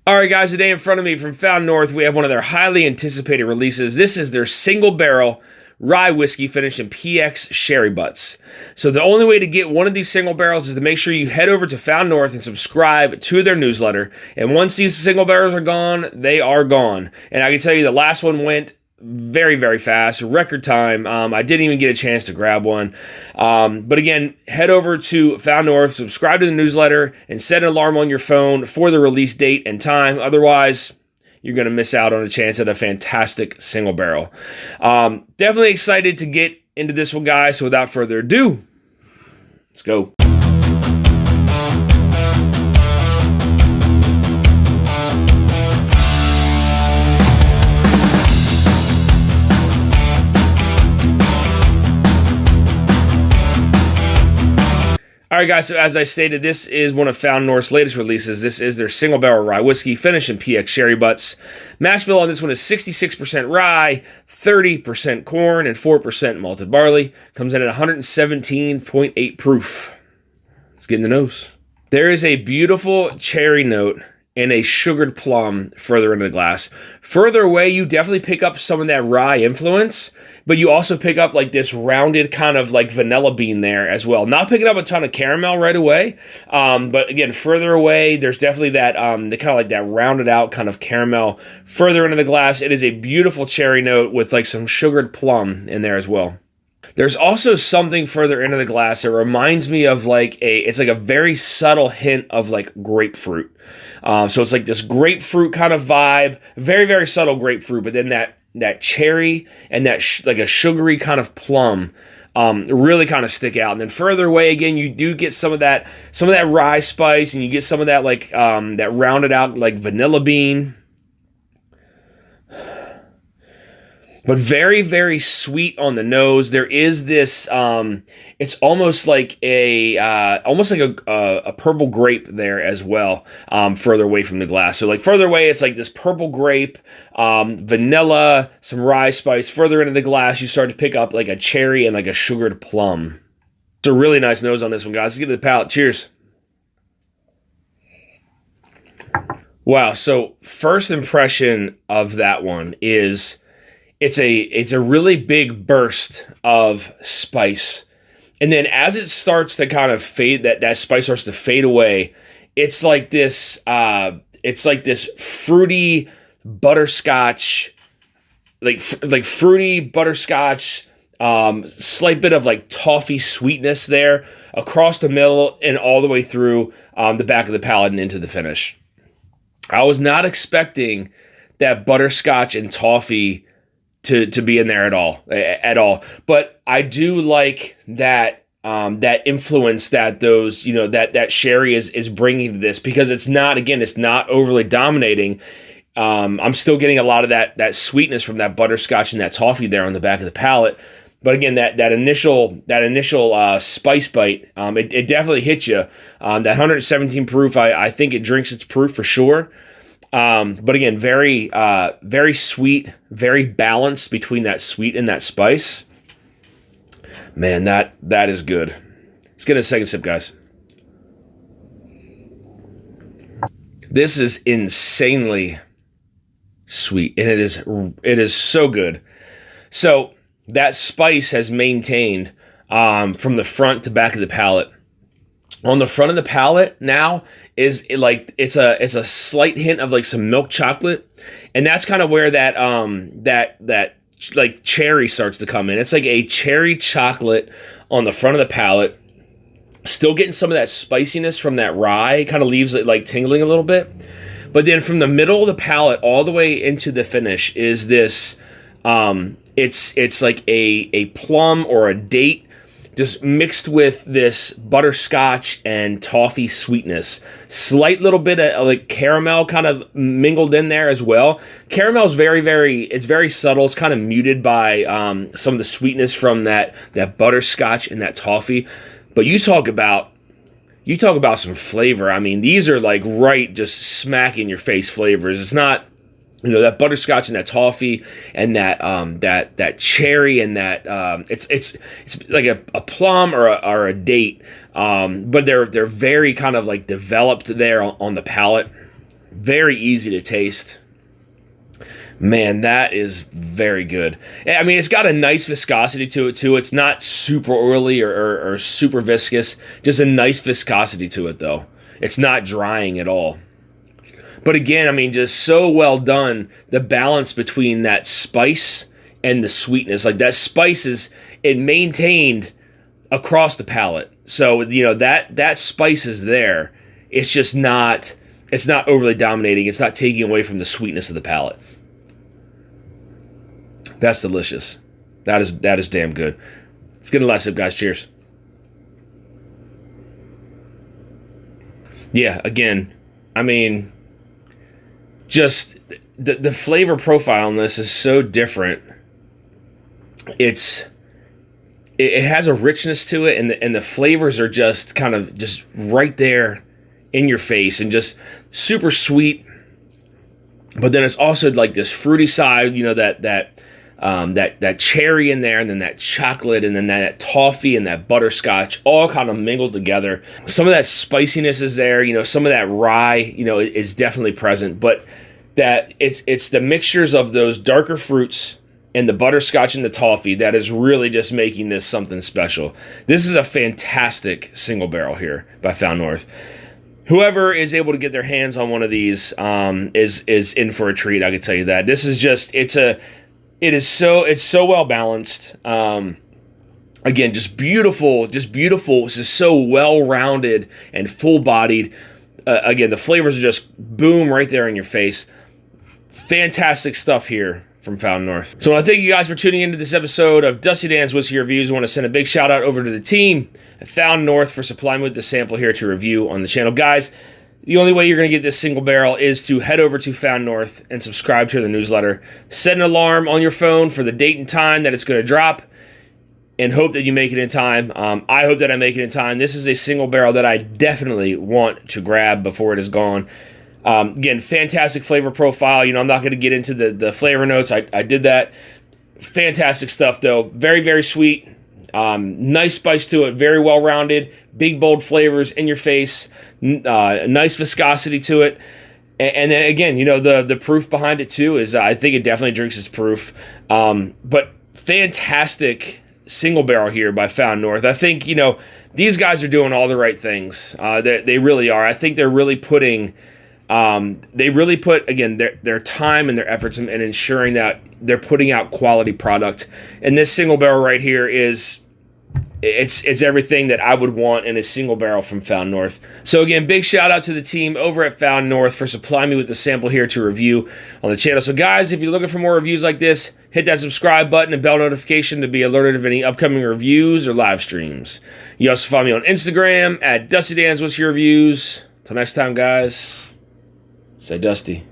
All right, guys, today in front of me from Found North, we have one of their highly anticipated releases. This is their single barrel rye whiskey finished in PX sherry butts. So the only way to get one of these single barrels is to make sure you head over to Found North and subscribe to their newsletter. And once these single barrels are gone, they are gone. And I can tell you the last one went very, very fast, record time. I didn't even get a chance to grab one. But again, head over to Found North, subscribe to the newsletter, and set an alarm on your phone for the release date and time. Otherwise, you're going to miss out on a chance at a fantastic single barrel. Definitely excited to get into this one, guys. So without further ado, let's go. All right, guys, so as I stated, this is one of Found North's latest releases. This is their single barrel rye whiskey finished in PX sherry butts. Mash bill on this one is 66% rye, 30% corn, and 4% malted barley. Comes in at 117.8 proof. Let's get in the nose. There is a beautiful cherry note and a sugared plum further into the glass. Further away, you definitely pick up some of that rye influence, but you also pick up like this rounded kind of like vanilla bean there as well. Not picking up a ton of caramel right away, but again, further away, there's definitely that the kind of like that rounded out kind of caramel further into the glass. It is a beautiful cherry note with like some sugared plum in there as well. There's also something further into the glass that reminds me of it's like a very subtle hint of like grapefruit. So it's like this grapefruit kind of vibe, very, very subtle grapefruit, but then that cherry and that like a sugary kind of plum really kind of stick out. And then further away again, you do get some of that rye spice, and you get some of that like that rounded out like vanilla bean. But very, very sweet on the nose. There is this, it's almost like a purple grape there as well, further away from the glass. So like further away, it's like this purple grape, vanilla, some rye spice. Further into the glass, you start to pick up like a cherry and like a sugared plum. It's a really nice nose on this one, guys. Let's get to the palate. Cheers. Wow, so first impression of that one is it's a really big burst of spice. And then as it starts to kind of fade, that spice starts to fade away, it's like this fruity butterscotch, like fruity butterscotch, slight bit of like toffee sweetness there across the middle and all the way through the back of the palate and into the finish. I was not expecting that butterscotch and toffee to be in there at all. But I do like that influence that those, that sherry is bringing to this, because it's not overly dominating. I'm still getting a lot of that sweetness from that butterscotch and that toffee there on the back of the palate. But again, that initial spice bite, it definitely hits you. That 117 proof, I think it drinks its proof for sure. But again, very, very sweet, very balanced between that sweet and that spice. Man, that is good. Let's get a second sip, guys. This is insanely sweet, and it is so good. So that spice has maintained from the front to back of the palate. On the front of the palate now is it's a slight hint of like some milk chocolate, and that's kind of where that like cherry starts to come in. It's like a cherry chocolate on the front of the palate. Still getting some of that spiciness from that rye, kind of leaves it like tingling a little bit. But then from the middle of the palate all the way into the finish is this it's like a plum or a date, just mixed with this butterscotch and toffee sweetness. Slight little bit of like caramel kind of mingled in there as well. Caramel is it's very subtle. It's kind of muted by some of the sweetness from that butterscotch and that toffee. But you talk about some flavor. I mean, these are like just smack in your face flavors. It's not, that butterscotch and that toffee and that cherry and that it's like a plum or a date, but they're very kind of like developed there on the palate. Very easy to taste. Man, that is very good. I mean, it's got a nice viscosity to it, too. It's not super oily or super viscous. Just a nice viscosity to it, though. It's not drying at all. But again, I mean, just so well done. The balance between that spice and the sweetness. Like, that spice it maintained across the palate. So, you know, that spice is there. It's just not, it's not overly dominating. It's not taking away from the sweetness of the palate. That's delicious. That is damn good. Let's get a last sip, guys. Cheers. Yeah, again, I mean, just the flavor profile on this is so different. It has a richness to it, and the flavors are just kind of just right there in your face, and just super sweet. But then it's also like this fruity side, you know, that cherry in there, and then that chocolate, and then that toffee and that butterscotch all kind of mingled together. Some of that spiciness is there, you know, some of that rye, you know, is definitely present, but that it's the mixtures of those darker fruits and the butterscotch and the toffee that is really just making this something special. This is a fantastic single barrel here by Found North. Whoever is able to get their hands on one of these is in for a treat. I can tell you that. This is just it's so well balanced. Again, just beautiful. It's just so well rounded and full bodied. Again, the flavors are just boom right there in your face. Fantastic stuff here from Found North. So I want to thank you guys for tuning into this episode of Dusty Dan's Whiskey Reviews. I want to send a big shout out over to the team at Found North for supplying me with the sample here to review on the channel. Guys, the only way you're going to get this single barrel is to head over to Found North and subscribe to the newsletter. Set an alarm on your phone for the date and time that it's going to drop, and hope that you make it in time. I hope that I make it in time. This is a single barrel that I definitely want to grab before it is gone. Again, fantastic flavor profile. You know, I'm not going to get into the flavor notes. I did that. Fantastic stuff, though. Very, very sweet. Nice spice to it. Very well-rounded. Big, bold flavors in your face. Nice viscosity to it. And then, again, you know, the proof behind it, too, is I think it definitely drinks its proof. But fantastic single barrel here by Found North. I think, you know, these guys are doing all the right things. They really are. I think they're really putting... they really put, again, their time and their efforts in ensuring that they're putting out quality product. And this single barrel right here it's everything that I would want in a single barrel from Found North. So again, big shout out to the team over at Found North for supplying me with the sample here to review on the channel. So guys, if you're looking for more reviews like this, hit that subscribe button and bell notification to be alerted of any upcoming reviews or live streams. You also find me on Instagram at Dusty Dan's Whiskey Reviews. Till next time, guys. Say Dusty.